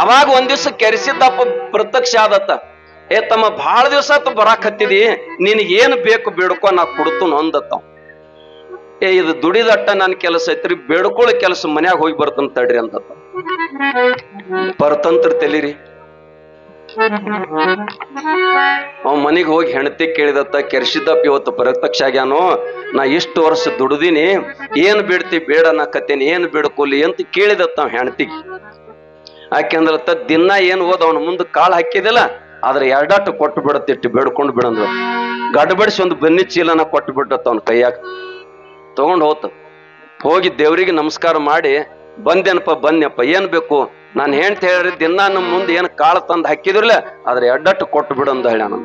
ಅವಾಗ ಒಂದ್ ದಿವ್ಸ ಕೆರೆಸಿದ್ದಪ್ಪ ಪ್ರತ್ಯಕ್ಷ ಆದತ್ತ. ಏ ತಮ್ಮ ಬಹಳ ದಿವಸ ಬರಾಕ್ ಹತ್ತಿದಿ, ನಿನಗೆ ಏನು ಬೇಕು ಬೇಡ್ಕೊ, ನಾ ಕೊಡ್ತು ಅಂದತ್ತ. ಏ ಇದು ದುಡಿದಟ್ಟ ನನ್ ಕೆಲಸ ಐತ್ರಿ, ಬೇಡ್ಕೊಳ್ಳೋ ಕೆಲಸ ಮನ್ಯಾಗ ಹೋಗಿ ಬರ್ತಂತ ತಡ್ರಿ ಅಂತ ಪರತಂತ್ರ ತೆಲಿರಿ. ಅವ್ ಮನಿಗ್ ಹೋಗಿ ಹೆಂಡತಿ ಕೇಳಿದತ್ತ, ಕೆರ್ಸಿದ್ದಪ್ಪ ಇವತ್ತು ಪ್ರತ್ಯಕ್ಷ ಆಗ್ಯಾನು, ನಾ ಇಷ್ಟು ವರ್ಷ ದುಡ್ದೀನಿ, ಏನ್ ಬೇಡ್ತಿ ಬೇಡ ನಾ ಕತ್ತೇನಿ, ಏನ್ ಬೇಡ್ಕೊಲಿ ಅಂತ ಕೇಳಿದತ್ತ ಅವ್ ಹೆಂಡತಿಗೆ. ಯಾಕೆಂದ್ರತ್ತ ದಿನ ಏನ್ ಓದ್ ಅವನ ಮುಂದೆ ಕಾಳು ಹಾಕಿದಿಲ್ಲ, ಆದ್ರೆ ಎರಡಾಟ ಕೊಟ್ಟು ಬಿಡತ್ತಿಟ್ಟು ಬೇಡ್ಕೊಂಡು ಬಿಡಂದ್ರ ಗಡ್ಬಡಿಸಿ ಒಂದು ಬನ್ನಿ ಚೀಲನ ಕೊಟ್ಟು ಬಿಟ್ಟತ್ತ ಅವನ ಕೈಯಾಗ. ತಗೊಂಡ್ ಹೋಗಿ ದೇವ್ರಿಗೆ ನಮಸ್ಕಾರ ಮಾಡಿ ಬಂದೇನಪ್ಪ, ಬನ್ನಿಯಪ್ಪ, ಏನ್ ಬೇಕು ನಾನು ಹೇಳ್ತ ಹೇಳ್ರಿ, ದಿನ ನಮ್ಮ ಮುಂದೆ ಏನ್ ಕಾಳು ತಂದು ಹಾಕಿದ್ರಲ್ಲ ಆದ್ರೆ ಎಡ್ಡಟ್ಟು ಕೊಟ್ಟು ಬಿಡಂದ ಹೇಳ. ನಾನು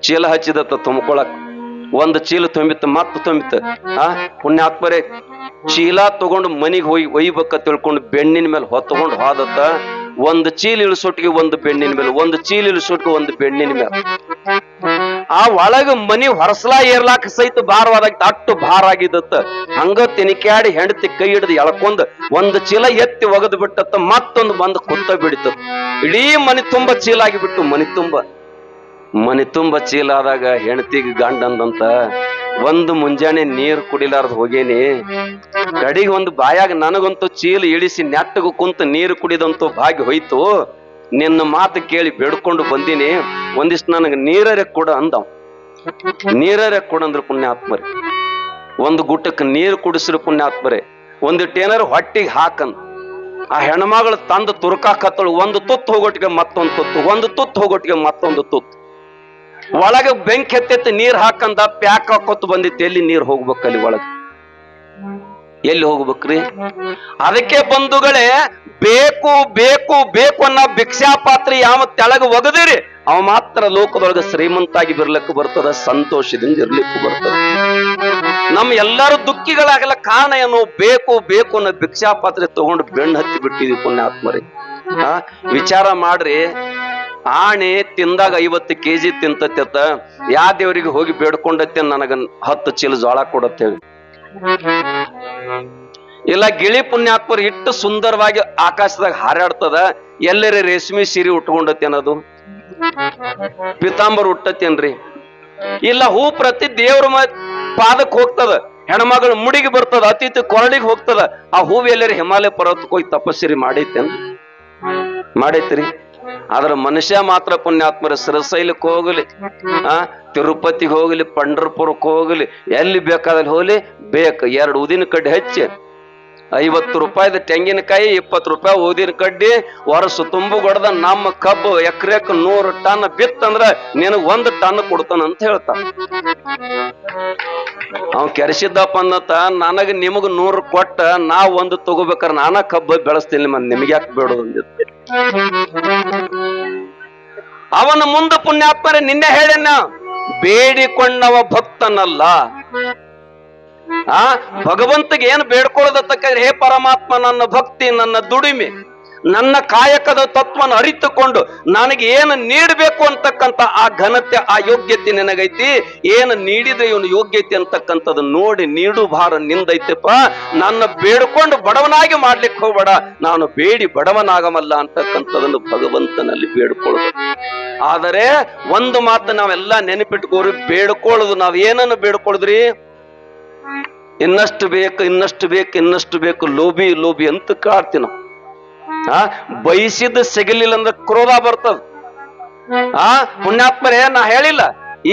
ಚೀಲ ಹಚ್ಚಿದತ್ತ ತುಂಬ್ಕೊಳಕ್, ಒಂದು ಚೀಲ ತುಂಬಿತ್ತು, ಮತ್ತ ತುಂಬಿತ್ತು. ಪುಣ್ಯಾತ್ಮರೇ ಚೀಲ ತಗೊಂಡು ಮನಿಗ್ ಹೋಗಿ ಒಯ್ಬೇಕ ತಿಳ್ಕೊಂಡು ಬೆಣ್ಣಿನ ಮೇಲೆ ಹೊತ್ಕೊಂಡು ಹೋದತ್ತ. ಒಂದು ಚೀಲ ಇಳಿಸೊಟ್ಟಿಗೆ ಒಂದು ಬೆಣ್ಣಿನ ಮೇಲೆ, ಒಂದು ಚೀಲ ಇಳಿಸೊಟ್ಟಿಗೆ ಒಂದು ಬೆಣ್ಣಿನ ಮೇಲೆ. ಆ ಒಳಗ ಮನಿ ಹೊರಸಲಾ ಏರ್ಲಾಕ ಸಹಿತ ಭಾರವಾದಾಗ ಅಟ್ಟು ಭಾರ ಆಗಿದ್ದತ್ತ. ಹಂಗ ತಿನಿಕ್ಯಾಡಿ ಹೆಂಡತಿ ಕೈ ಹಿಡಿದು ಎಳ್ಕೊಂಡ್ ಒಂದು ಚೀಲ ಎತ್ತಿ ಒಗದು ಬಿಟ್ಟತ್ತ, ಮತ್ತೊಂದು ಬಂದು ಕುತ್ತ ಬಿಡಿತು. ಇಡೀ ಮನಿ ತುಂಬ ಚೀಲ ಆಗಿಬಿಟ್ಟು. ಮನಿ ತುಂಬ ಚೀಲ ಆದಾಗ ಹೆಂಡತಿಗೆ ಗಂಡ ಅಂದಂತ, ಒಂದು ಮುಂಜಾನೆ ನೀರ್ ಕುಡಿಲಾರ್ದ ಹೋಗೇನಿ, ಕಡಿಗೆ ಒಂದು ಬಾಯಾಗ ನನಗಂತೂ ಚೀಲ ಇಳಿಸಿ ನೆಟ್ಟಗೂ ಕುಂತ ನೀರು ಕುಡಿದಂತೂ ಭಾಗ್ಯ ಹೋಯ್ತು. ನಿನ್ನ ಮಾತು ಕೇಳಿ ಬೇಡ್ಕೊಂಡು ಬಂದೀನಿ, ಒಂದಿಷ್ಟು ನನಗೆ ನೀರರೆ ಕೊಡ ಅಂದವ್. ನೀರರೆ ಕೊಡಂದ್ರ ಪುಣ್ಯಾತ್ಮರಿ, ಒಂದು ಗುಟ್ಟಕ್ಕೆ ನೀರು ಕುಡಿಸ್ರು ಪುಣ್ಯಾತ್ಮರೇ, ಒಂದಿಟ್ಟು ಏನಾರು ಹೊಟ್ಟಿಗೆ ಹಾಕಂದ್. ಆ ಹೆಣ್ಮಗಳು ತಂದು ತುರ್ಕಾಕತ್ತಳು, ಒಂದು ತುತ್ತು ಹೋಗೊಟ್ಟಿಗೆ ಮತ್ತೊಂದು ತುತ್ತು, ಒಂದು ತುತ್ತು ಹೋಗೊಟ್ಟಿಗೆ ಮತ್ತೊಂದು ತುತ್ತು. ಒಳಗೆ ಬೆಂಕಿ ಎತ್ತೆತ್ತಿ ನೀರ್ ಹಾಕಂದ, ಪ್ಯಾಕ್ ಹಾಕೊತ್ತು ಬಂದಿತ್ತು. ಎಲ್ಲಿ ನೀರ್ ಹೋಗ್ಬೇಕಲ್ಲಿ ಒಳಗೆ, ಎಲ್ಲಿ ಹೋಗ್ಬೇಕ್ರಿ? ಅದಕ್ಕೆ ಬಂಧುಗಳೇ, ಬೇಕು ಬೇಕು ಬೇಕು ಅನ್ನೋ ಭಿಕ್ಷಾ ಪಾತ್ರೆ ಯಾವ ತೆಳಗ ಒಗದಿರಿ ಅವ ಮಾತ್ರ ಲೋಕದೊಳಗೆ ಶ್ರೀಮಂತಾಗಿ ಬಿರ್ಲಿಕ್ಕೆ ಬರ್ತದ, ಸಂತೋಷದಿಂದ ಇರ್ಲಿಕ್ಕೂ ಬರ್ತದ. ನಮ್ ಎಲ್ಲರೂ ದುಃಖಿಗಳಾಗಲ್ಲ ಕಾರಣ ಏನು? ಬೇಕು ಬೇಕು ಅನ್ನೋ ಭಿಕ್ಷಾ ಪಾತ್ರೆ ತಗೊಂಡು ಬೆಣ್ಣು ಹತ್ತಿ ಬಿಟ್ಟಿದ್ವಿ ಪುಣ್ಯಾತ್ಮರಿ. ವಿಚಾರ ಮಾಡ್ರಿ, ಆಣೆ ತಿಂದಾಗ 50 kg ತಿಂತತ್ತ, ಯಾ ದೇವರಿಗೆ ಹೋಗಿ ಬೇಡ್ಕೊಂಡತ್ತೆ ನನಗ 10 ಚೀಲ ಜೋಳ ಕೊಡತ್ತೇವೆ. ಇಲ್ಲ ಗಿಳಿ ಪುಣ್ಯಾತ್ಮರು ಇಟ್ಟು ಸುಂದರವಾಗಿ ಆಕಾಶದಾಗ ಹಾರಾಡ್ತದ, ಎಲ್ಲರೇ ರೇಷ್ಮೆ ಸೀರೆ ಉಟ್ಕೊಂಡತ್ತೇನದು, ಪಿತಾಂಬರ್ ಉಟ್ಟತ್ತೇನ್ರಿ? ಇಲ್ಲ ಹೂ ಪ್ರತಿ ದೇವ್ರ ಪಾದಕ್ ಹೋಗ್ತದ, ಹೆಣ್ಮಗಳು ಮುಡಿಗೆ ಬರ್ತದ, ಅತಿಥಿ ಕೊರಳಿಗೆ ಹೋಗ್ತದ. ಆ ಹೂವು ಎಲ್ಲರಿ ಹಿಮಾಲಯ ಪರ್ವತಕ್ಕೆ ಹೋಗಿ ತಪಸ್ಸಿರಿ ಮಾಡೈತ್ರಿ? ಆದ್ರ ಮನುಷ್ಯ ಮಾತ್ರ ಪುಣ್ಯಾತ್ಮರ ಶ್ರೀಶೈಲಕ್ಕೆ ಹೋಗಲಿ, ತಿರುಪತಿಗೆ ಹೋಗಲಿ, ಪಂಢರಪುರಕ್ಕೆ ಹೋಗಲಿ, ಎಲ್ಲಿ ಬೇಕಾದಲ್ಲಿ ಹೋಗ್ಲಿ, ಬೇಕು 2 ಉದಿನ ಕಡ್ಡಿ ಹಚ್ಚಿ 50 ರೂಪಾಯಿದ ತೆಂಗಿನಕಾಯಿ, 20 ರೂಪಾಯಿ ಊದಿನ ಕಡ್ಡಿ ವರ್ಷ ತುಂಬು ಕೊಡದ ನಮ್ಮ ಕಬ್ಬು ಎಕರೆಕ್ 100 ಟನ್ ಬಿತ್ತಂದ್ರ ನಿನಗ್ 1 ಟನ್ ಕೊಡ್ತಾನಂತ ಹೇಳ್ತಾನ. ಅವ್ ಕೆರೆಸಿದ್ದಪ್ಪ ಅನ್ನತ್ತ, ನನಗ ನಿಮಗ್ 100 ಕೊಟ್ಟ ನಾ 1 ತಗೋಬೇಕಾರ ನಾನ ಕಬ್ಬು ಬೆಳೆಸ್ತೀನಿ, ನಿಮ್ಗೆ ಯಾಕೆ ಬೇಡೋದು ಅಂದಿತ್ತು. ಅವನ ಮುಂದೆ ಪುಣ್ಯಾತ್ಮರೇ ನಿನ್ನೆ ಹೇಳೇನ, ಬೇಡಿಕೊಂಡವ ಭಕ್ತನಲ್ಲ. ಭಗವಂತಗೆ ಏನು ಬೇಡ್ಕೊಳ್ಳೋದತ್ತಕ್ಕಾದ್ರೆ, ಹೇ ಪರಮಾತ್ಮ, ನನ್ನ ಭಕ್ತಿ, ನನ್ನ ದುಡಿಮೆ, ನನ್ನ ಕಾಯಕದ ತತ್ವನ ಅರಿತುಕೊಂಡು ನನಗೆ ಏನು ನೀಡಬೇಕು ಅಂತಕ್ಕಂಥ ಆ ಘನತೆ, ಆ ಯೋಗ್ಯತೆ ನಿನಗೈತಿ. ಏನು ನೀಡಿದ್ರೆ ಇವನು ಯೋಗ್ಯತೆ ಅಂತಕ್ಕಂಥದ್ದು ನೋಡಿ ನೀಡು ಭಾರ ನಿಂದೈತೆಪ್ಪ. ನನ್ನ ಬೇಡ್ಕೊಂಡು ಬಡವನಾಗಿ ಮಾಡ್ಲಿಕ್ಕೆ ಹೋಗ್ಬೇಡ, ನಾನು ಬೇಡಿ ಬಡವನಾಗಮಲ್ಲ ಅಂತಕ್ಕಂಥದನ್ನು ಭಗವಂತನಲ್ಲಿ ಬೇಡ್ಕೊಳ್ಳೋದು. ಆದರೆ ಒಂದು ಮಾತು ನಾವೆಲ್ಲ ನೆನಪಿಟ್ಕೋರಿ, ಬೇಡ್ಕೊಳ್ಳೋದು ನಾವ್ ಏನನ್ನು ಬೇಡ್ಕೊಳ್ಳೋದ್ರಿ? ಇನ್ನಷ್ಟು ಬೇಕು, ಇನ್ನಷ್ಟು ಬೇಕು, ಇನ್ನಷ್ಟು ಬೇಕು, ಲೋಭಿ ಲೋಭಿ ಅಂತ ಕಾಡ್ತೀವಿ ನಾವು. ಬಯಸಿದ ಸಿಗಲಿಲ್ಲ ಅಂದ್ರೆ ಕ್ರೋಧ ಬರ್ತದ. ಪುಣ್ಯಾತ್ಮರೇ, ನಾ ಹೇಳಿಲ್ಲ,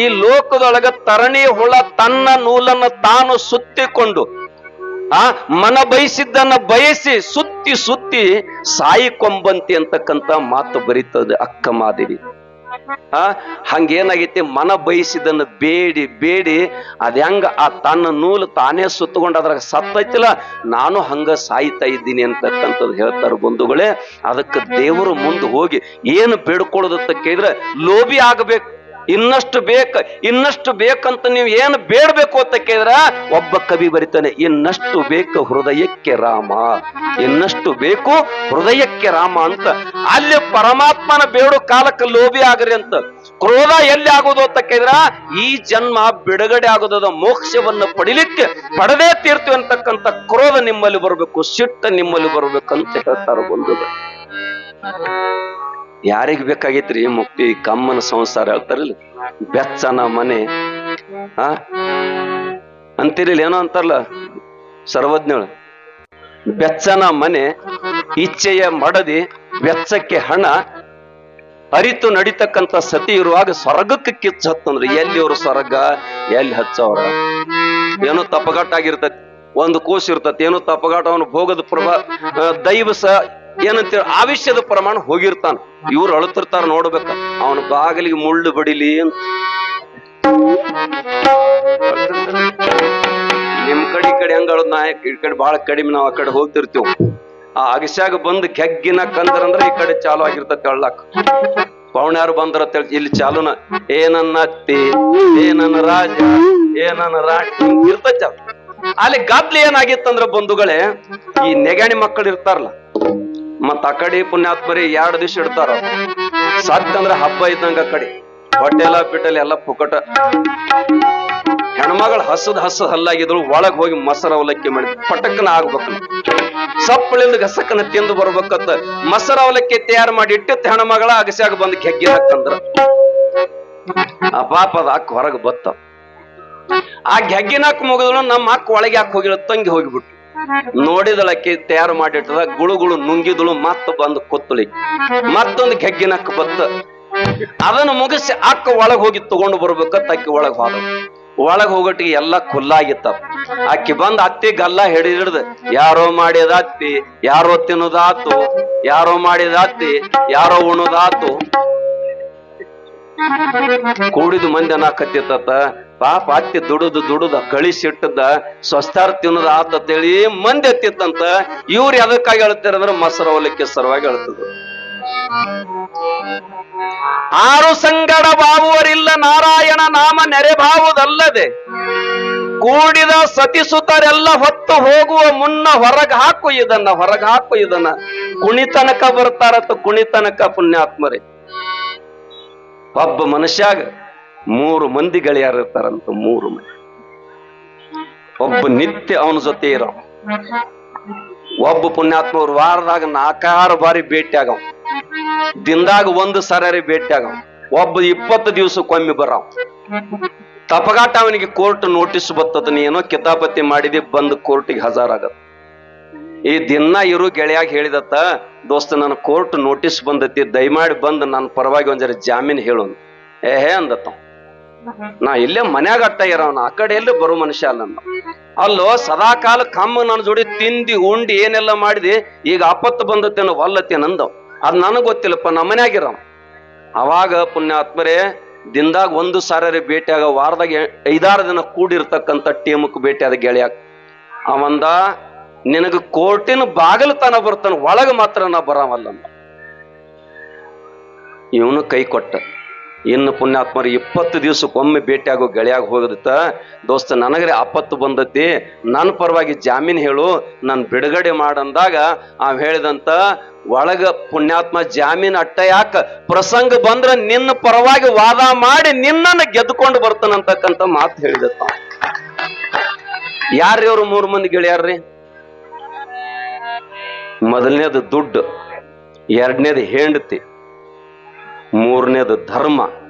ಈ ಲೋಕದೊಳಗ ತರಣಿ ಹುಳ ತನ್ನ ನೂಲನ್ನು ತಾನು ಸುತ್ತಿಕೊಂಡು ಮನ ಬಯಸಿದ್ದನ್ನ ಬಯಸಿ ಸುತ್ತಿ ಸುತ್ತಿ ಸಾಯಿಕೊಂಬಂತಿ ಅಂತಕ್ಕಂಥ ಮಾತು ಬರೀತದೆ ಅಕ್ಕ ಮಾದೇವಿ. ಹಂಗೇನಾಗೈತಿ, ಮನ ಬಯಸಿದನ್ನು ಬೇಡಿ ಬೇಡಿ ಅದ ಹೆಂಗ ಆ ತನ್ನ ನೂಲು ತಾನೇ ಸುತ್ತಕೊಂಡು ಅದ್ರಾಗ ಸತ್ತೈತಿಲ್ಲ, ನಾನು ಹಂಗ ಸಾಯ್ತಾ ಇದ್ದೀನಿ ಅಂತಕ್ಕಂಥದ್ದು ಹೇಳ್ತಾರ ಬಂಧುಗಳೇ. ಅದಕ್ಕೆ ದೇವರು ಮುಂದೆ ಹೋಗಿ ಏನು ಬೇಡ್ಕೊಳ್ಳೋದತ್ತ ಕೇಳಿದ್ರೆ, ಲೋಭಿ ಆಗಬೇಕು, ಇನ್ನಷ್ಟು ಇನ್ನಷ್ಟು ಬೇಕಂತ ನೀವು ಏನು ಬೇಡಬೇಕು ಅಂತ ಕೇಳಿದ್ರ, ಒಬ್ಬ ಕವಿ ಬರಿತಾನೆ, ಇನ್ನಷ್ಟು ಬೇಕು ಹೃದಯಕ್ಕೆ ರಾಮ, ಇನ್ನಷ್ಟು ಬೇಕು ಹೃದಯಕ್ಕೆ ರಾಮ ಅಂತ. ಅಲ್ಲಿ ಪರಮಾತ್ಮನ ಬೇಡು ಕಾಲಕ್ಕೆ ಲೋಭಿ ಆಗ್ರಿ ಅಂತ. ಕ್ರೋಧ ಎಲ್ಲಿ ಆಗೋದು ಅಂತ ಕೇಳಿದ್ರ, ಈ ಜನ್ಮ ಬಿಡುಗಡೆ ಆಗೋದ ಮೋಕ್ಷವನ್ನು ಪಡಿಲಿಕ್ಕೆ ಪಡೆದೇ ತೀರ್ತೀವಿ ಅಂತಕ್ಕಂಥ ಕ್ರೋಧ ನಿಮ್ಮಲ್ಲಿ ಬರಬೇಕು, ಸಿಟ್ಟ ನಿಮ್ಮಲ್ಲಿ ಬರ್ಬೇಕಂತ ಹೇಳ್ತಾರ ಬಂಧುಗಳು. ಯಾರಿಗ್ ಬೇಕಾಗೈತ್ರಿ ಮುಕ್ತಿ? ಕಮ್ಮನ ಸಂಸಾರ ಹೇಳ್ತಾರಲ್ಲ, ಬೆಚ್ಚನ ಮನೆ ಆ ಅಂತಿರಲಿ, ಏನೋ ಅಂತಾರಲ್ಲ ಸರ್ವಜ್ಞಳು, ಬೆಚ್ಚನ ಮನೆ, ಇಚ್ಛೆಯ ಮಡದಿ, ಬೆಚ್ಚಕ್ಕೆ ಹಣ, ಅರಿತು ನಡಿತಕ್ಕಂತ ಸತಿ ಇರುವಾಗ ಸ್ವರ್ಗಕ್ಕೆ ಕಿಚ್ಚ ಹತ್ತಂದ್ರೆ ಎಲ್ಲಿ ಅವ್ರ ಸ್ವರ್ಗ, ಎಲ್ಲಿ ಹಚ್ಚವ್ರ? ಏನೋ ತಪ್ಪಗಟ್ಟಾಗಿರ್ತತಿ, ಒಂದು ಕೂಸು ಇರ್ತತಿ, ಏನೋ ತಪ್ಪಗಾಟ, ಅವನು ಭೋಗದ ದೈವಸ ಏನಂತ ಆವಿಷ್ಯದ ಪ್ರಮಾಣ ಹೋಗಿರ್ತಾನ. ಇವ್ರು ಅಳುತ್ತಿರ್ತಾರ, ನೋಡ್ಬೇಕ ಅವನ ಬಾಗಿಲಿಗೆ ಮುಳ್ಳು ಬಡಿಲಿ ಅಂತ. ನಿಮ್ ಕಡೆ ಹಂಗಳದ್ ನಾಯಕ, ಈ ಕಡೆ ಬಹಳ ಕಡಿಮೆ, ನಾವ್ ಆ ಕಡೆ ಹೋಗ್ತಿರ್ತೀವಿ. ಆ ಅಗಸ್ಯಾಗ ಬಂದು ಗೆಗ್ಗಿನ ಕಂದ್ರಂದ್ರ ಈ ಕಡೆ ಚಾಲು ಆಗಿರ್ತತಿ ಅಳ್ಳಾಕ. ಪೌಣ್ಯಾರು ಬಂದ್ರ ಇಲ್ಲಿ ಚಾಲುನ, ಏನನ್ನ ಅತ್ತಿ, ಏನನ್ನ ರಾಜ, ಏನನ್ನ ರಾಣಿ ಇರ್ತೈತಿ. ಅಲ್ಲಿ ಗದ್ಲಿ ಏನಾಗಿತ್ತಂದ್ರ ಬಂಧುಗಳೇ, ಈ ನೆಗಾಣಿ ಮಕ್ಕಳು ಇರ್ತಾರಲ್ಲ, ಮತ್ತ ಆ ಕಡೆ ಪುಣ್ಯಾತ್ಮರಿ 2 ದಿವಸ ಇಡ್ತಾರ. ಸತ್ತಂದ್ರ ಹಬ್ಬ ಇದ್ದಂಗ ಆ ಕಡೆ ಹೊಟ್ಟೆಲ್ಲ ಬಿಟ್ಟಲ್ಲಿ ಎಲ್ಲ ಪುಕಟ. ಹೆಣ್ಮಗಳು ಹಸದ್ ಹಲ್ಲಾಗಿದ್ರು, ಒಳಗ್ ಹೋಗಿ ಮೊಸರ ಅವಲಕ್ಕಿ ಮಾಡಿ ಪಟಕ್ಕನ ಆಗ್ಬೇಕು, ಸಪ್ಪಳಿಂದ ಗಸಕ್ಕನ ತಿಂದು ಬರ್ಬೇಕತ್ತ ಮೊಸರ ಅವಲಕ್ಕಿ ತಯಾರು ಮಾಡಿ ಇಟ್ಟಿತ್ತು. ಹೆಣ್ಮಗಳ ಅಗಸ್ಯಾಗ ಬಂದು ಕೆಗ್ಗಿ ಹಾಕಂದ್ರ ಆ ಪಾಪದ ಅಕ್ಕ ಹೊರಗೆ ಬತ್ತ. ಆ ಗೆಗ್ಗಿನಾಕ್ ಮುಗಿದ್ರು ನಮ್ಮ ಅಕ್ಕ ಒಳಗೆ ಯಾಕೆ ಹೋಗಿಳ, ತಂಗಿ ಹೋಗಿಬಿಟ್ಟು ನೋಡಿದಳಕ್ಕೆ ತಯಾರು ಮಾಡಿಟ್ಟದ, ಗುಳುಗುಳು ನುಂಗಿದಳು, ಮತ್ತ ಬಂದು ಕೊತ್ತಳಿ ಮತ್ತೊಂದು ಗೆಗ್ಗಿನಕ್ಕ ಬತ್ತ. ಅದನ್ನು ಮುಗಿಸಿ ಅಕ್ಕ ಒಳಗ್ ಹೋಗಿ ತಗೊಂಡು ಬರ್ಬೇಕತ್ತ ಅಕ್ಕಿ ಒಳಗ್ ಹೋದ. ಒಳಗ್ ಹೋಗಟ್ಟಿಗೆ ಎಲ್ಲ ಖುಲ್ಲಾಗಿತ್ತ. ಅಕ್ಕಿ ಬಂದ್ ಅತ್ತಿ ಗಲ್ಲ ಹಿಡಿದು, ಯಾರೋ ಮಾಡಿದ ಅತ್ತಿ, ಯಾರೋ ತಿನ್ನುದಾತು, ಯಾರೋ ಮಾಡಿದ ಅತ್ತಿ, ಯಾರೋ ಉಣುದಾತು. ಕೂಡಿದು ಮಂದಿ ಅನ್ನಾಕತ್ತಿತ್ತ, ಪಾಪ ಅತ್ತಿ ದುಡುದ ಕಳಿಸಿಟ್ಟದ ಸ್ವಸ್ಥಾರ ತಿನ್ನೋದ ಆತಂತೇಳಿ ಮಂದಿ ಎತ್ತಿತ್ತಂತ. ಇವ್ರು ಎದಕ್ಕಾಗಿ ಹೇಳ್ತಾರಂದ್ರ ಮೊಸರ ಅವಲಕ್ಕಿ ಸರವಾಗಿ ಹೇಳ್ತದ. 6 ಸಂಗಡ ಬಾವುವರಿಲ್ಲ, ನಾರಾಯಣ ನಾಮ ನೆರೆಬಾವುದಲ್ಲದೆ, ಕೂಡಿದ ಸತಿಸುತರೆಲ್ಲ ಹೊತ್ತು ಹೋಗುವ ಮುನ್ನ ಹೊರಗ ಹಾಕು ಇದನ್ನ, ಹೊರಗ ಹಾಕು ಇದನ್ನ. ಕುಣಿತನಕ ಬರ್ತಾರತ್ತ, ಕುಣಿತನಕ ಪುಣ್ಯಾತ್ಮರೇ. ಒಬ್ಬ ಮನುಷ್ಯಾಗ 3 ಮಂದಿ ಗೆಳೆಯರು ಇರ್ತಾರಂತ, 3 ಮಂದಿ. ಒಬ್ಬ ನಿತ್ಯ ಅವನ ಜೊತೆ ಇರೋ, ಒಬ್ಬ ಪುಣ್ಯಾತ್ಮವ್ರು ವಾರದಾಗ 4-6 ಬಾರಿ ಭೇಟಿ ಆಗವ, ದಿನದಾಗ 1 ಸರಿ ಭೇಟಿ ಆಗವ. ಒಬ್ಬ 20 ದಿವಸಕ್ಕೊಮ್ಮೆ ಬರವ. ತಪಗಾಟ ಅವನಿಗೆ ಕೋರ್ಟ್ ನೋಟಿಸ್ ಬರ್ತದ, ನೀನೋ ಕಿತಾಪತಿ ಮಾಡಿದಿ, ಬಂದು ಕೋರ್ಟಿಗೆ ಹಾಜರಾಗತ್ತ. ಈ ದಿನ ಇರು ಗೆಳೆಯಾಗಿ ಹೇಳಿದತ್ತ, ದೋಸ್ತ ನನ್ನ ಕೋರ್ಟ್ ನೋಟಿಸ್ ಬಂದತಿ, ದಯಮಾಡಿ ಬಂದು ನನ್ನ ಪರವಾಗಿ ಒಂದ್ ಜರ ಜಾಮೀನ್ ಹೇಳು. ಏಹೇ ಅಂದತ್ತ. ನಾ ಇಲ್ಲೇ ಮನ್ಯಾಗ ಅಟ್ಟ ಇರೋನ, ಆ ಕಡೆ ಎಲ್ಲಿ ಬರೋ ಮನುಷ್ಯ ಅಲ್ಲ. ಅಲ್ಲೋ ಸದಾ ಕಾಲ ಕಮ್ಮ ನನ್ನ ಜೋಡಿ ತಿಂದಿ ಉಂಡಿ ಏನೆಲ್ಲ ಮಾಡಿದಿ, ಈಗ ಆಪತ್ತು ಬಂದತ್ತೇನೋ ವಲ್ಲತ್ತೇನಂದವ್. ಅದ್ ನನಗ್ ಗೊತ್ತಿಲ್ಲಪ್ಪ, ನಮ್ಮ ಮನ್ಯಾಗಿರೋ. ಅವಾಗ ಪುಣ್ಯಾತ್ಮರೇ ದಿನದಾಗ 1 ಸಾರಿ ಭೇಟಿ ಆಗ, ವಾರದಾಗ 5-6 ದಿನ ಕೂಡಿರ್ತಕ್ಕಂಥ ಟೀಮಕ್ ಭೇಟಿ ಆದ ಗೆಳೆಯಾಗ. ಅವಂದ, ನಿನಗ ಕೋರ್ಟಿನ ಬಾಗಿಲು ತನ ಬರ್ತಾನ, ಒಳಗ ಮಾತ್ರ ನಾ ಬರವಲ್ಲ. ಇವನು ಕೈ ಕೊಟ್ಟ. ಇನ್ನು ಪುಣ್ಯಾತ್ಮರು 20 ದಿವಸಕ್ಕೊಮ್ಮೆ ಭೇಟಿ ಆಗೋ ಗೆಳೆಯಾಗ ಹೋಗದತ್ತ, ದೋಸ್ತ ನನಗ್ರೆ ಆಪತ್ತು ಬಂದತಿ, ನನ್ನ ಪರವಾಗಿ ಜಾಮೀನ್ ಹೇಳು, ನನ್ ಬಿಡುಗಡೆ ಮಾಡಂದಾಗ ಅವ್ ಹೇಳಿದಂತ, ಒಳಗ ಪುಣ್ಯಾತ್ಮ ಜಾಮೀನ್ ಅಟ್ಟ ಯಾಕ, ಪ್ರಸಂಗ ಬಂದ್ರ ನಿನ್ನ ಪರವಾಗಿ ವಾದ ಮಾಡಿ ನಿನ್ನನ್ನು ಗೆದ್ದುಕೊಂಡು ಬರ್ತಾನಂತಕ್ಕಂತ ಮಾತು ಹೇಳಿದತ್ತ. ಯಾರ್ರಿ ಅವ್ರು 3 ಮಂದಿ ಗೆಳೆಯಾರ್ರಿ? ಮೊದಲನೇದು ದುಡ್ಡು, 2ನೇದು ಹೆಂಡತಿ, 3ನೇದು ಧರ್ಮ.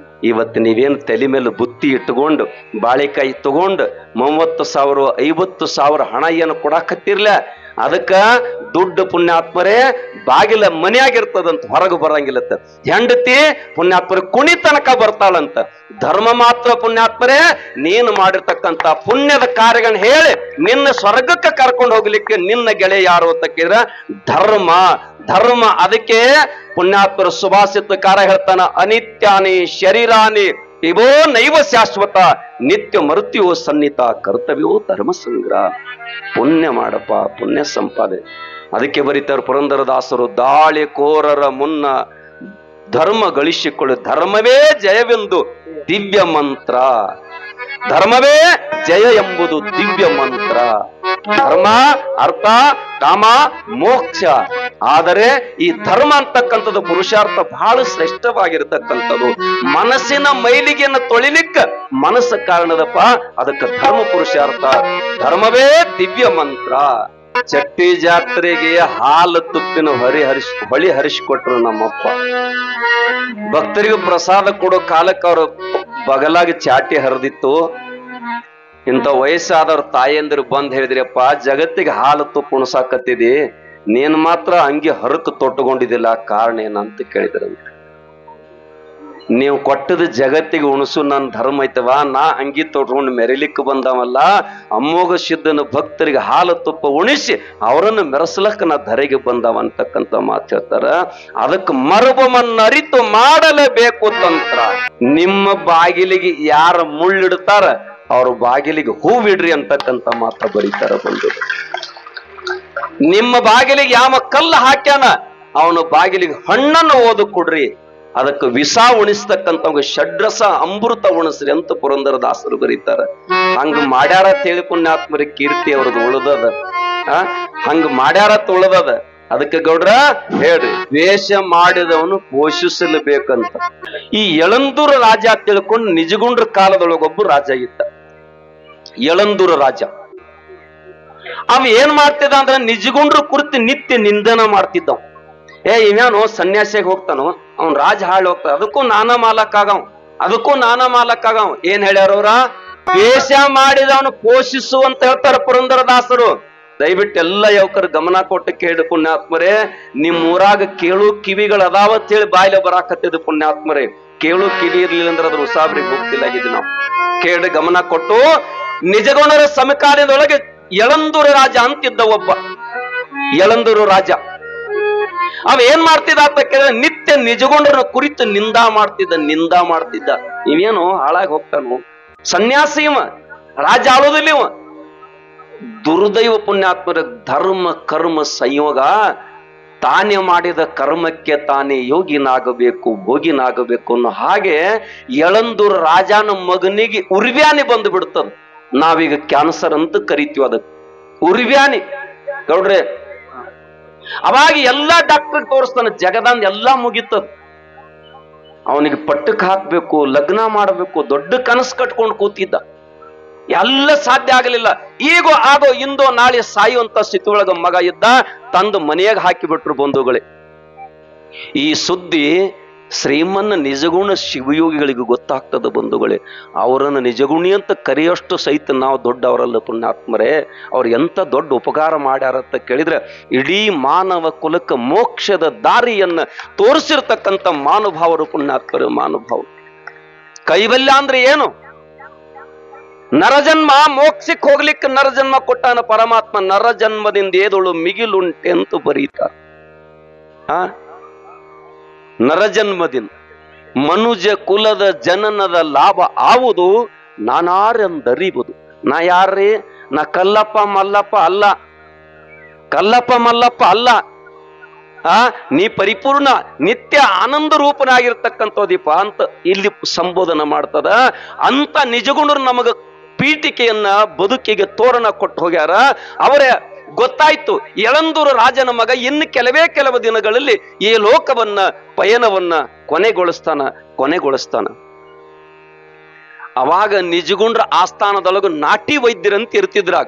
ಇವತ್ತು ನೀವೇನು ತಲೆ ಮೇಲೆ ಬುತ್ತಿ ಇಟ್ಟುಕೊಂಡು ಬಾಳೆಕಾಯಿ ತಗೊಂಡು 30,000 50,000 ಹಣ ಏನು ಕೊಡಾಕತ್ತಿರ್ಲ, ಅದಕ್ಕ ದುಡ್ಡು ಪುಣ್ಯಾತ್ಮರೇ ಬಾಗಿಲ ಮನೆಯಾಗಿರ್ತದಂತ, ಹೊರಗೆ ಬರಂಗಿಲ್ಲತ್ತ. ಹೆಂಡತಿ ಪುಣ್ಯಾತ್ಮರೇ ಕುಣಿತನಕ ಬರ್ತಾಳಂತ. ಧರ್ಮ ಮಾತ್ರ ಪುಣ್ಯಾತ್ಮರೇ ನೀನು ಮಾಡಿರ್ತಕ್ಕಂಥ ಪುಣ್ಯದ ಕಾರ್ಯಗಳನ್ನ ಹೇಳಿ ನಿನ್ನ ಸ್ವರ್ಗಕ್ಕೆ ಕರ್ಕೊಂಡು ಹೋಗ್ಲಿಕ್ಕೆ ನಿನ್ನ ಗೆಳೆಯ ಯಾರು ಅಂತ ಕೇಳಿದ್ರ ಧರ್ಮ. ಧರ್ಮ ಅದಕ್ಕೆ ಪುಣ್ಯಾತ್ಮರ ಸುಭಾಷಿತಕಾರ ಹೇಳ್ತಾನ, ಅನಿತ್ಯಾನಿ ಶರೀರಾನಿ ಇವೋ ನೈವ ಶಾಶ್ವತ, ನಿತ್ಯ ಮೃತ್ಯುವೋ ಸನ್ನಿತ, ಕರ್ತವ್ಯವೋ ಧರ್ಮ ಸಂಗ್ರಹ. ಪುಣ್ಯ ಮಾಡಪ್ಪ, ಪುಣ್ಯ ಸಂಪಾದನೆ. ಅದಕ್ಕೆ ಬರೀತಾರೆ ಪುರಂದರದಾಸರು, ದಾಳಿ ಕೋರರ ಮುನ್ನ ಧರ್ಮ ಗಳಿಸಿಕೊಳ್ಳು, ಧರ್ಮವೇ ಜಯವೆಂದು ದಿವ್ಯ ಮಂತ್ರ. ಧರ್ಮವೇ ಜಯ ಎಂಬುದು ದಿವ್ಯ ಮಂತ್ರ. ಧರ್ಮ ಅರ್ಥ ಕಾಮ ಮೋಕ್ಷ. ಆದರೆ ಈ ಧರ್ಮ ಅಂತಕ್ಕಂಥದ್ದು ಪುರುಷಾರ್ಥ ಬಹಳ ಶ್ರೇಷ್ಠವಾಗಿರತಕ್ಕಂಥದ್ದು. ಮನಸ್ಸಿನ ಮೈಲಿಗೆಯನ್ನು ತೊಳಿಲಿಕ್ಕ ಮನಸ್ಸ ಕಾರಣದಪ್ಪ, ಅದಕ್ಕೆ ಧರ್ಮ ಪುರುಷಾರ್ಥ. ಧರ್ಮವೇ ದಿವ್ಯ ಮಂತ್ರ. ಚಟ್ಟಿ ಜಾತ್ರೆಗೆ ಹಾಲು ತುಪ್ಪಿನ ಹೊಳಿ ಹರಿಸಿಕೊಟ್ರು ನಮ್ಮಪ್ಪ. ಭಕ್ತರಿಗೆ ಪ್ರಸಾದ ಕೊಡೋ ಕಾಲಕ್ಕೆ ಅವ್ರ ಬಗಲಾಗಿ ಚಾಟಿ ಹರಿದಿತ್ತು. ಇಂಥ ವಯಸ್ಸಾದವ್ರ ತಾಯಂದಿರು ಬಂದ್ ಹೇಳಿದ್ರಪ್ಪ, ಜಗತ್ತಿಗೆ ಹಾಲು ತುಪ್ಪ ಉಣಸಾಕತ್ತಿದಿ, ನೀನ್ ಮಾತ್ರ ಹಂಗೆ ಹರಕು ತೊಟ್ಟುಕೊಂಡಿದ್ದಿಲ್ಲ, ಕಾರಣ ಏನಂತ ಕೇಳಿದ್ರಂತೆ. ನೀವು ಕೊಟ್ಟದ ಜಗತ್ತಿಗೆ ಉಣಸು ನನ್ನ ಧರ್ಮ ಐತವ, ನಾ ಅಂಗಿ ತೊಟ್ಕೊಂಡು ಮೆರಿಲಿಕ್ಕೆ ಬಂದವಲ್ಲ, ಅಮ್ಮೋಘ ಸಿದ್ಧನ ಭಕ್ತರಿಗೆ ಹಾಲು ತುಪ್ಪ ಉಣಿಸಿ ಅವರನ್ನು ಮೆರೆಸ್ಲಕ್ಕ ನಾ ಧರೆಗೆ ಬಂದವ ಅಂತಕ್ಕಂಥ ಮಾತು ಹೇಳ್ತಾರ. ಅದಕ್ಕೆ ಮರುಭಮನ್ನರಿತು ಮಾಡಲೇಬೇಕು ತಂತ್ರ. ನಿಮ್ಮ ಬಾಗಿಲಿಗೆ ಯಾರ ಮುಳ್ಳಿಡ್ತಾರ ಅವ್ರ ಬಾಗಿಲಿಗೆ ಹೂವಿಡ್ರಿ ಅಂತಕ್ಕಂಥ ಮಾತ ಬರೀತಾರ ಬಂದು. ನಿಮ್ಮ ಬಾಗಿಲಿಗೆ ಯಾವ ಕಲ್ಲ ಹಾಕ್ಯಾನ ಅವನ ಬಾಗಿಲಿಗೆ ಹಣ್ಣನ್ನು ಓದು ಕೊಡ್ರಿ, ಅದಕ್ಕೆ ವಿಷ ಉಣಿಸ್ತಕ್ಕಂಥವ್ಗೆ ಷಡ್ರಸ ಅಮೃತ ಉಣಿಸ್ರಿ ಅಂತ ಪುರಂದರದಾಸರು ಬರೀತಾರ. ಹಂಗ ಮಾಡ್ಯಾರ ತೇಳಿ ಪುಣ್ಯಾತ್ಮರಿ ಕೀರ್ತಿ ಅವ್ರದ್ದು ಉಳ್ದದ. ಹಂಗ ಮಾಡ್ಯಾರ ಉಳ್ದದ. ಅದಕ್ಕೆ ಗೌಡ್ರ ಹೇಳ್ರಿ, ದ್ವೇಷ ಮಾಡಿದವನು ಪೋಷಿಸಲೇಬೇಕಂತ. ಈ ಯಳಂದೂರ ರಾಜ ತಿಳ್ಕೊಂಡು ನಿಜಗುಂಡ್ರ ಕಾಲದೊಳಗೊಬ್ಬ ರಾಜ ಇದ್ದ, ಯಳಂದೂರ ರಾಜ. ಅವ ಏನ್ ಮಾಡ್ತಿದ್ದ ಅಂದ್ರ ನಿಜಗುಂಡ್ರ ಕುರಿತು ನಿತ್ಯ ನಿಂದನ ಮಾಡ್ತಿದ್ದವ. ಇವ್ಯಾನು ಸನ್ಯಾಸಿಯಾಗಿ ಹೋಗ್ತಾನೋ, ಅವ್ನ್ ರಾಜ ಹಾಳು ಹೋಗ್ತಾನ, ಅದಕ್ಕೂ ನಾನಾ ಮಾಲಕ್ಕಾಗವ. ಏನ್ ಹೇಳ್ಯಾರವ್ರ? ದ್ವೇಷ ಮಾಡಿದವನು ಪೋಷಿಸು ಅಂತ ಹೇಳ್ತಾರ ಪುರಂದರದಾಸರು. ದಯವಿಟ್ಟು ಎಲ್ಲ ಯುವಕರು ಗಮನ ಕೊಟ್ಟು ಕೇಳಿ ಪುಣ್ಯಾತ್ಮರೇ. ನಿಮ್ ಊರಾಗ ಕೇಳು ಕಿವಿಗಳು ಅದಾವತ್ ಹೇಳಿ ಬಾಯಿಲೆ ಬರಾಕತ್ತಿದ್ ಪುಣ್ಯಾತ್ಮರೇ. ಕೇಳು ಕಿವಿ ಇರ್ಲಿಲ್ಲ ಅಂದ್ರೆ ಅದ್ರ ಉಸಾಬ್ರಿಗೆ ಹೋಗ್ತಿಲ್ಲಾಗಿದ್ದು ನಾವು. ಕೇಳಿ ಗಮನ ಕೊಟ್ಟು, ನಿಜಗುಣರ ಸಮಕಾಲದೊಳಗೆ ಯಳಂದೂರ ರಾಜ ಅಂತಿದ್ದ ಒಬ್ಬ. ಯಳಂದೂರು ರಾಜ ಅವ ಏನ್ ಮಾಡ್ತಿದ್ದ ಅಂತ ಕೇಳಿದ್ರೆ ನಿತ್ಯ ನಿಜಗುಂಡರ ಕುರಿತು ನಿಂದಾ ಮಾಡ್ತಿದ್ದ. ಇವೇನು ಹಾಳಾಗಿ ಹೋಗ್ತಾನು, ಸನ್ಯಾಸಿ ಇವ, ರಾಜ ಆಳೋದಿಲ್ಲ ಇವ. ದುರ್ದೈವ ಪುಣ್ಯಾತ್ಮರ ಧರ್ಮ ಕರ್ಮ ಸಂಯೋಗ. ತಾನೇ ಮಾಡಿದ ಕರ್ಮಕ್ಕೆ ತಾನೇ ಯೋಗಿನಾಗಬೇಕು, ಭೋಗಿನಾಗಬೇಕು ಅನ್ನೋ ಹಾಗೆ ಯಳಂದೂರ ರಾಜನ ಮಗನಿಗೆ ಉರ್ವ್ಯಾನಿ ಬಂದು ಬಿಡ್ತದ. ನಾವೀಗ ಕ್ಯಾನ್ಸರ್ ಅಂತ ಕರಿತೀವಿ ಅದಕ್ಕೆ, ಉರ್ವ್ಯಾನಿ. ಗೌಡ್ರೆ, ಅವಾಗ ಎಲ್ಲಾ ಡಾಕ್ಟರ್ ತೋರಿಸ್ತಾನೆ, ಜಗದಂದ ಎಲ್ಲಾ ಮುಗಿತದ. ಅವನಿಗೆ ಪಟ್ಟಕ್ಕೆ ಹಾಕ್ಬೇಕು, ಲಗ್ನ ಮಾಡಬೇಕು, ದೊಡ್ಡ ಕನಸು ಕಟ್ಕೊಂಡು ಕೂತಿದ್ದ. ಎಲ್ಲ ಸಾಧ್ಯ ಆಗಲಿಲ್ಲ. ಈಗೋ ಆಗೋ ಇಂದೋ ನಾಳೆ ಸಾಯುವಂತ ಸ್ಥಿತಿ ಒಳಗ ಮಗ ಇದ್ದ. ತಂದು ಮನೆಯಾಗ ಹಾಕಿಬಿಟ್ರು ಬಂಧುಗಳೇ. ಈ ಸುದ್ದಿ ಶ್ರೀಮನ್ನ ನಿಜಗುಣ ಶಿವಯೋಗಿಗಳಿಗೆ ಗೊತ್ತಾಗ್ತದ ಬಂಧುಗಳೇ. ಅವರನ್ನು ನಿಜಗುಣಿ ಅಂತ ಕರೆಯೋಷ್ಟು ಸಹಿತ ನಾವು ದೊಡ್ಡವರಲ್ಲ ಪುಣ್ಯಾತ್ಮರೇ. ಅವ್ರು ಎಂತ ದೊಡ್ಡ ಉಪಕಾರ ಮಾಡ್ಯಾರಂತ ಕೇಳಿದ್ರೆ, ಇಡೀ ಮಾನವ ಕುಲಕ್ಕೆ ಮೋಕ್ಷದ ದಾರಿಯನ್ನ ತೋರಿಸಿರ್ತಕ್ಕಂಥ ಮಾನುಭಾವರು ಪುಣ್ಯಾತ್ಮರು. ಮಾನುಭಾವರು ಕೈವಲ್ಯ ಅಂದ್ರೆ ಏನು? ನರಜನ್ಮ, ಮೋಕ್ಷಕ್ಕೆ ಹೋಗ್ಲಿಕ್ಕೆ ನರಜನ್ಮ ಕೊಟ್ಟಾನ ಪರಮಾತ್ಮ. ನರಜನ್ಮದಿಂದ ಏದೊಳು ಮಿಗಿಲುಂಟೆ ಅಂತ ಬರೀತಾರ. ನರಜನ್ಮದಿಂದ ಮನುಜ ಕುಲದ ಜನನದ ಲಾಭ ಆವುದು ನಾನಾರೆಂದರಿವುದು. ನಾ ಯಾರೇ? ನಾ ಕಲ್ಲಪ್ಪ ಮಲ್ಲಪ್ಪ ಅಲ್ಲ, ನೀ ಪರಿಪೂರ್ಣ ನಿತ್ಯ ಆನಂದ ರೂಪನಾಗಿರ್ತಕ್ಕಂಥ ದೀಪ ಅಂತ ಇಲ್ಲಿ ಸಂಬೋಧನ ಮಾಡ್ತದ. ಅಂತ ನಿಜಗುಣರು ನಮಗ ಪೀಠಿಕೆಯನ್ನ ಬದುಕಿಗೆ ತೋರಣ ಕೊಟ್ಟು ಹೋಗ್ಯಾರ. ಅವರೇ ಗೊತ್ತಾಯ್ತು, ಯಳಂದೂರು ರಾಜನ ಮಗ ಇನ್ನು ಕೆಲವು ದಿನಗಳಲ್ಲಿ ಈ ಲೋಕವನ್ನ ಪಯಣವನ್ನ ಕೊನೆಗೊಳಿಸ್ತಾನ. ಅವಾಗ ನಿಜಗುಂಡ್ರ ಆಸ್ಥಾನದೊಳಗ ನಾಟಿ ವೈದ್ಯರಂತ ಇರ್ತಿದ್ರಾಗ.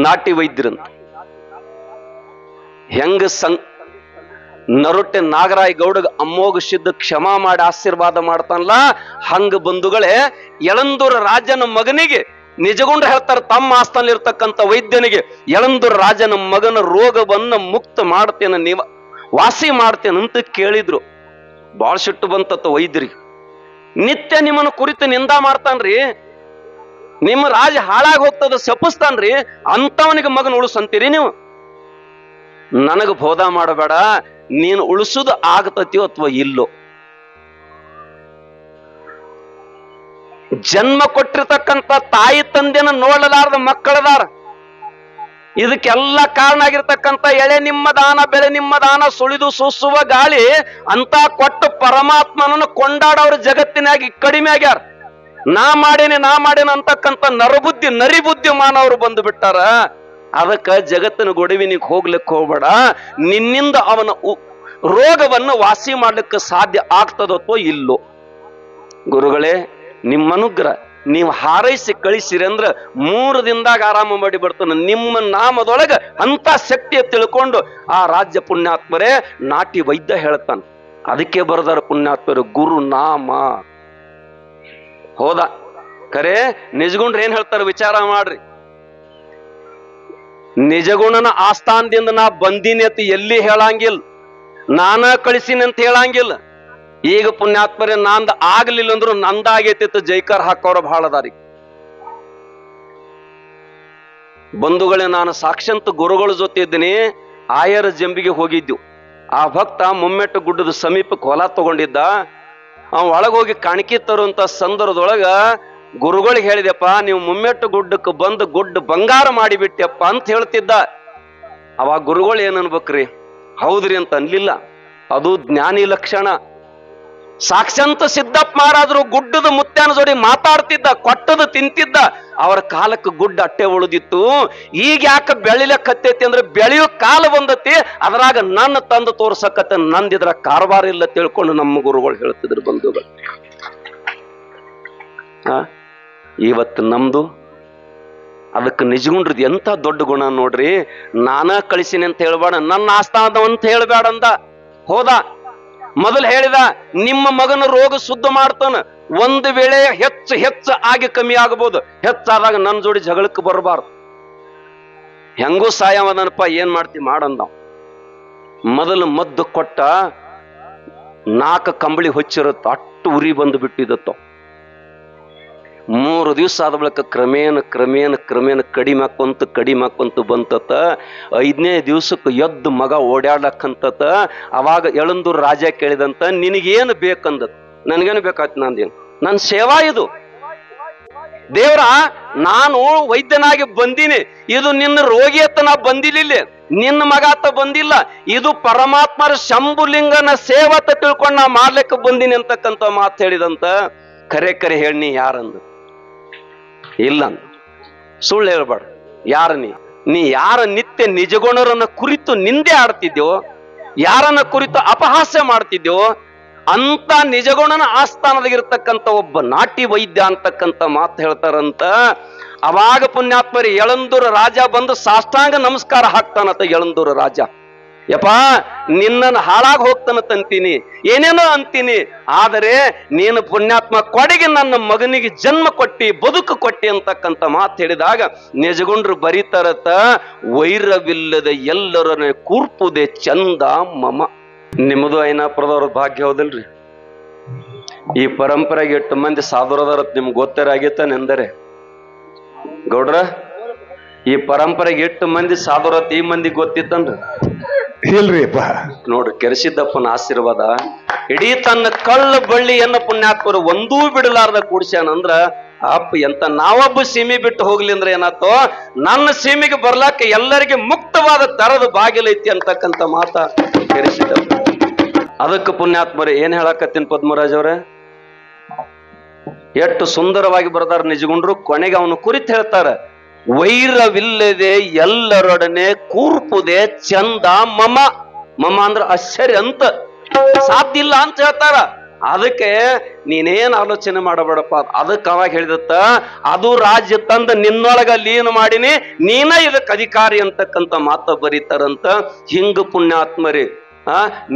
ನಾಟಿ ವೈದ್ಯರಂತ ಹೆಂಗ ನರೊಟ್ಟೆ ನಾಗರಾಯ ಗೌಡಗ ಅಮ್ಮೋಗ ಸಿದ್ಧ ಕ್ಷಮಾ ಮಾಡಿ ಆಶೀರ್ವಾದ ಮಾಡ್ತಾನಲ್ಲ, ಹಂಗ ಬಂಧುಗಳೇ ಯಳಂದೂರ ರಾಜನ ಮಗನಿಗೆ ನಿಜಗುಂಡ್ರ ಹೇಳ್ತಾರ, ತಮ್ಮ ಆಸ್ಥಾನ ಇರ್ತಕ್ಕಂಥ ವೈದ್ಯನಿಗೆ, ಯಳಂದೂರ ರಾಜನ ಮಗನ ರೋಗವನ್ನ ಮುಕ್ತ ಮಾಡ್ತೇನೆ, ವಾಸಿ ಮಾಡ್ತೇನೆ ಅಂತ ಕೇಳಿದ್ರು. ಬಾಳ್ ಸಿಟ್ಟು ಬಂತತ್ತ ವೈದ್ಯರಿಗೆ. ನಿತ್ಯ ನಿಮ್ಮನ್ನು ಕುರಿತು ನಿಂದಾ ಮಾಡ್ತಾನ್ರಿ, ನಿಮ್ಮ ರಾಜ ಹಾಳಾಗಿ ಹೋಗ್ತದ ಶಪಿಸ್ತಾನ್ರಿ, ಅಂತವನಿಗೆ ಮಗನ ಉಳಿಸಂತೀರಿ ನೀವು? ನನಗ ಬೋಧ ಮಾಡಬೇಡ, ನೀನು ಉಳಿಸುದು ಆಗತೈತಿಯೋ ಅಥವಾ ಇಲ್ಲೋ. ಜನ್ಮ ಕೊಟ್ಟಿರ್ತಕ್ಕಂಥ ತಾಯಿ ತಂದೆನ ನೋಡಲಾರದ ಮಕ್ಕಳದಾರ. ಇದಕ್ಕೆಲ್ಲ ಕಾರಣ ಆಗಿರ್ತಕ್ಕಂಥ ಎಳೆ ನಿಮ್ಮ ದಾನ, ಬೆಳೆ ನಿಮ್ಮ ದಾನ, ಸುಳಿದು ಸೂಸುವ ಗಾಳಿ ಅಂತ ಕೊಟ್ಟು ಪರಮಾತ್ಮನನ್ನು ಕೊಂಡಾಡೋರು ಜಗತ್ತಿನಾಗಿ ಕಡಿಮೆ ಆಗ್ಯಾರ. ನಾ ಮಾಡೇನೆ ಅಂತಕ್ಕಂಥ ನರಿಬುದ್ಧಿ ಮಾನವರು ಬಂದು ಬಿಟ್ಟಾರ. ಅದಕ್ಕ ಜಗತ್ತಿನ ಗೊಡವಿನಿಗೆ ಹೋಗ್ಲಿಕ್ಕೆ ಹೋಗ್ಬೇಡ. ನಿನ್ನಿಂದ ಅವನ ರೋಗವನ್ನು ವಾಸಿ ಮಾಡ್ಲಿಕ್ಕೆ ಸಾಧ್ಯ ಆಗ್ತದೋ ಇಲ್ಲೋ. ಗುರುಗಳೇ, ನಿಮ್ಮ ಅನುಗ್ರಹ ನೀವು ಹಾರೈಸಿ ಕಳಿಸಿರಿ ಅಂದ್ರ 3 ದಿನದಾಗ ಆರಾಮ ಮಾಡಿ ಬರ್ತಾನೆ. ನಿಮ್ಮ ನಾಮದೊಳಗ ಅಂತ ಶಕ್ತಿಯ ತಿಳ್ಕೊಂಡು ಆ ರಾಜ್ಯ ಪುಣ್ಯಾತ್ಮರೇ ನಾಟಿ ವೈದ್ಯ ಹೇಳ್ತಾನ. ಅದಕ್ಕೆ ಬರದಾರ ಪುಣ್ಯಾತ್ಮರು ಗುರು ನಾಮ. ಹೋದ ಕರೆ ನಿಜಗುಂಡ್ರ ಏನ್ ಹೇಳ್ತಾರ ವಿಚಾರ ಮಾಡ್ರಿ. ನಿಜಗುಣನ ಆಸ್ಥಾನದಿಂದ ನಾ ಬಂದೀನಿ ಅಂತ ಎಲ್ಲಿ ಹೇಳಂಗಿಲ್ಲ, ನಾನ ಕಳಿಸಿನಿ ಅಂತ ಹೇಳಂಗಿಲ್ಲ. ಈಗ ಪುಣ್ಯಾತ್ಮರೇ ನಂದ ಆಗ್ಲಿಲ್ಲ ಅಂದ್ರು ನಂದಾಗೈತಿ ಜೈಕಾರ ಹಾಕೋರ ಬಹಳ ಅದಾರಿ. ಬಂಧುಗಳೇ, ನಾನು ಸಾಕ್ಷಾತ್ ಗುರುಗಳ ಜೊತೆ ಇದ್ದೀನಿ. ಆಯರ ಜಂಬಿಗೆ ಹೋಗಿದ್ದು. ಆ ಭಕ್ತ ಮುಮ್ಮೆಟ್ಟು ಗುಡ್ಡದ ಸಮೀಪಕ್ಕೆ ಹೊಲ ತಗೊಂಡಿದ್ದ. ಅವ ಒಳಗೋಗಿ ಕಾಣಿಕೆ ತರುವಂತ ಸಂದರ್ಭದೊಳಗ ಗುರುಗಳಿಗೆ ಹೇಳಿದೆಪ್ಪ, ನೀವು ಮುಮ್ಮೆಟ್ಟು ಗುಡ್ಡಕ್ಕೆ ಬಂದು ಗುಡ್ಡ ಬಂಗಾರ ಮಾಡಿಬಿಟ್ಟೆಪ್ಪ ಅಂತ ಹೇಳ್ತಿದ್ದ. ಅವಾಗ ಗುರುಗಳು ಏನ್ ಅನ್ಬೇಕ್ರಿ? ಹೌದ್ರಿ ಅಂತ ಅನ್ಲಿಲ್ಲ. ಅದು ಜ್ಞಾನಿ ಲಕ್ಷಣ. ಸಾಕ್ಷಾತ್ ಸಿದ್ದಪ್ಪ ಮಹಾರಾಜರು ಗುಡ್ಡದ ಮುತ್ಯಾನ ಜೋಡಿ ಮಾತಾಡ್ತಿದ್ದ, ಕೊಟ್ಟದ ತಿಂತಿದ್ದ. ಅವರ ಕಾಲಕ್ಕೆ ಗುಡ್ಡ ಅಟ್ಟೆ ಉಳಿದಿತ್ತು. ಈಗ ಯಾಕೆ ಬೆಳಿಲಕ್ಕತ್ತೈತಿ ಅಂದ್ರೆ ಬೆಳೆಯೋ ಕಾಲ ಬಂದತಿ, ಅದ್ರಾಗ ನನ್ನ ತಂದು ತೋರ್ಸಕತ್ತ, ನಂದಿದ್ರ ಕಾರವಾರ ಇಲ್ಲ ತಿಳ್ಕೊಂಡು ನಮ್ಮ ಗುರುಗಳು ಹೇಳ್ತಿದ್ರು ಬಂಧುಗಳು. ಇವತ್ತು ನಮ್ದು ಅದಕ್ಕೆ ನಿಜಗುಂಡ್ರದ್ ಎಂತ ದೊಡ್ಡ ಗುಣ ನೋಡ್ರಿ. ನಾನ ಕಳಿಸಿನಿ ಅಂತ ಹೇಳ್ಬೇಡ, ನನ್ನ ಆಸ್ಥಾನ ಅಂತ ಹೇಳ್ಬೇಡ ಅಂದ. ಹೋದ ಮೊದಲು ಹೇಳಿದ, ನಿಮ್ಮ ಮಗನ ರೋಗ ಶುದ್ಧ ಮಾಡ್ತಾನ. ಒಂದು ವೇಳೆ ಹೆಚ್ಚು ಆಗಿ ಕಮ್ಮಿ ಆಗಬಹುದು. ಹೆಚ್ಚಾದಾಗ ನನ್ನ ಜೋಡಿ ಜಗಳಕ್ಕೆ ಬರಬಾರ್ದು. ಹೆಂಗೂ ಸಾಯವದನಪ್ಪ, ಏನ್ ಮಾಡ್ತಿ ಮಾಡಂದ. ಮೊದಲು ಮದ್ದು ಕೊಟ್ಟ. 4 ಕಂಬಳಿ ಹೊಚ್ಚಿರತ್ತ, ಅಟ್ಟು ಉರಿ ಬಂದು ಬಿಟ್ಟಿದತ್ತ. 3 ದಿವಸ ಆದ ಬಳಿಕ ಕ್ರಮೇಣ ಕಡಿಮೆ ಹಾಕೊಂತ ಬಂತತ. 5ನೇ ದಿವಸಕ್ಕೆ ಎದ್ದು ಮಗ ಓಡಾಡ್ಲಕ್ಕಂತತ. ಅವಾಗ ಯಳಂದೂರು ರಾಜ ಕೇಳಿದಂತ, ನಿನಗೇನು ಬೇಕಂದತ್. ನನ್ಗೇನು ಬೇಕಾಯ್ತು, ನಂದೇನು, ನನ್ನ ಸೇವಾ ಇದು. ದೇವ್ರ, ನಾನು ವೈದ್ಯನಾಗಿ ಬಂದೀನಿ. ಇದು ನಿನ್ನ ರೋಗಿ ಅತ್ತ ನಾ ಬಂದಿಲ್ಲ, ನಿನ್ನ ಮಗ ಅತ್ತ ಬಂದಿಲ್ಲ. ಇದು ಪರಮಾತ್ಮರ ಶಂಭುಲಿಂಗನ ಸೇವತ ತಿಳ್ಕೊಂಡು ನಾ ಮಾಡ್ಲಿಕ್ಕೆ ಬಂದೀನಿ ಅಂತಕ್ಕಂಥ ಮಾತು ಹೇಳಿದಂತ. ಕರೆ ಹೇಳಿ ಯಾರಂದು ಇಲ್ಲ, ಸುಳ್ಳು ಹೇಳ್ಬೇಡ. ಯಾರ ನೀ ಯಾರ ನಿತ್ಯ ನಿಜಗುಣರನ್ನ ಕುರಿತು ನಿಂದೆ ಆಡ್ತಿದ್ಯೋ, ಯಾರನ್ನ ಕುರಿತು ಅಪಹಾಸ್ಯ ಮಾಡ್ತಿದ್ಯೋ, ಅಂತ ನಿಜಗುಣನ ಆಸ್ಥಾನದಾಗಿರ್ತಕ್ಕಂಥ ಒಬ್ಬ ನಾಟಿ ವೈದ್ಯ ಅಂತಕ್ಕಂಥ ಮಾತು ಹೇಳ್ತಾರಂತ. ಅವಾಗ ಪುಣ್ಯಾತ್ಮರಿ ಯಳಂದೂರು ರಾಜ ಬಂದು ಸಾಷ್ಟಾಂಗ ನಮಸ್ಕಾರ ಹಾಕ್ತಾನಂತ. ಯಳಂದೂರು ರಾಜ, ಯಪ್ಪ, ನಿನ್ನನ್ನು ಹಾಳಾಗಿ ಹೋಗ್ತಾನಂತೀನಿ, ಏನೇನೋ ಅಂತೀನಿ, ಆದರೆ ನೀನು ಪುಣ್ಯಾತ್ಮ ಕೊಡೆಗೆ ನನ್ನ ಮಗನಿಗೆ ಜನ್ಮ ಕೊಟ್ಟಿ, ಬದುಕು ಕೊಟ್ಟಿ ಅಂತಕ್ಕಂಥ ಮಾತು ಹೇಳಿದಾಗ ನಿಜಗುಂಡ್ರು ಬರೀತಾರತ್ತ, ವೈರವಿಲ್ಲದ ಎಲ್ಲರನ್ನ ಕೂರ್ಪುದೆ ಚಂದ ಮಮ. ನಿಮ್ಮದು ಐನಾಪುರದವ್ರ ಭಾಗ್ಯ ಹೌದಲ್ರಿ? ಈ ಪರಂಪರೆಗೆ 8 ಮಂದಿ ಸಾಧುರದಾರತ್ ನಿಮ್ಗೆ ಗೊತ್ತರಾಗಿತ್ತಾನೆಂದರೆ ಗೌಡ್ರ, ಈ ಪರಂಪರೆಗೆ 8 ಮಂದಿ ಸಾಧುರತ್ ಈ ಮಂದಿ ಗೊತ್ತಿತ್ತನ್ರಿ? ಇಲ್ರಿಪ್ಪ. ನೋಡ್ರಿ, ಕೆರೆಸಿದ್ದಪ್ಪನ ಆಶೀರ್ವಾದ ಇಡೀ ತನ್ನ ಕಳ್ಳ ಬಳ್ಳಿಯನ್ನ ಪುಣ್ಯಾತ್ಮರು ಒಂದೂ ಬಿಡಲಾರ್ದ ಕೂಡ್ಸ್ಯಾನಂದ್ರ ಅಪ್ಪ ಎಂತ. ನಾವೊಬ್ಬ ಸೀಮೆ ಬಿಟ್ಟು ಹೋಗ್ಲಿ ಅಂದ್ರೆ ಏನಾತೋ, ನನ್ನ ಸೀಮೆಗೆ ಬರ್ಲಾಕ ಎಲ್ಲರಿಗೆ ಮುಕ್ತವಾದ ತರದ ಬಾಗಿಲೈತಿ ಅಂತಕ್ಕಂಥ ಮಾತ ಕೆರೆಸಿದ್ದಪ್ಪ. ಅದಕ್ಕೆ ಪುಣ್ಯಾತ್ಮರೇ ಏನ್ ಹೇಳಕತ್ತೀನಿ ಪದ್ಮರಾಜ್ ಅವ್ರೆ, ಎಷ್ಟು ಸುಂದರವಾಗಿ ಬರದಾರ ನಿಜಗುಂಡ್ರು. ಕೊನೆಗೆ ಅವನು ಕುರಿತು ಹೇಳ್ತಾರ, ವೈರವಿಲ್ಲದೆ ಎಲ್ಲರೊಡನೆ ಕೂರ್ಪುದೆ ಚಂದ ಮಮ. ಮಮ ಅಂದ್ರ ಆಶ್ಚರ್ಯ ಅಂತ, ಸಾಧ್ಯ ಇಲ್ಲ ಅಂತ ಹೇಳ್ತಾರ. ಅದಕ್ಕೆ ನೀನೇನ್ ಆಲೋಚನೆ ಮಾಡಬೇಡಪ್ಪ. ಅದಕ್ಕೆ ಅವಾಗ ಹೇಳಿದತ್ತ, ಅದು ರಾಜ್ಯ ತಂದ ನಿನ್ನೊಳಗ ಲೀನ ಮಾಡಿನಿ, ನೀನ ಇದಕ್ಕೆ ಅಧಿಕಾರಿ ಅಂತಕ್ಕಂಥ ಮಾತ ಬರೀತಾರಂತ. ಹಿಂಗ ಪುಣ್ಯಾತ್ಮರಿ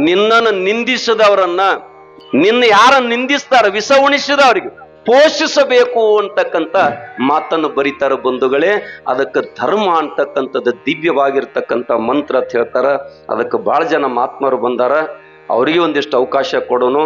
ನಿನ್ನನ್ನು ನಿಂದಿಸದವರನ್ನ, ನಿನ್ನ ಯಾರ ನಿಂದಿಸ್ತಾರ, ವಿಷ ಉಣಿಸಿದವರಿಗೆ ಪೋಷಿಸಬೇಕು ಅಂತಕ್ಕಂಥ ಮಾತನ್ನು ಬರೀತಾರ ಬಂಧುಗಳೇ. ಅದಕ್ಕೆ ಧರ್ಮ ಅಂತಕ್ಕಂಥದ್ದು ದಿವ್ಯವಾಗಿರ್ತಕ್ಕಂಥ ಮಂತ್ರ ಅಂತ ಹೇಳ್ತಾರ. ಅದಕ್ಕೆ ಬಹಳ ಜನ ಮಹಾತ್ಮರು ಬಂದಾರ, ಅವರಿಗೆ ಒಂದಿಷ್ಟು ಅವಕಾಶ ಕೊಡೋನು.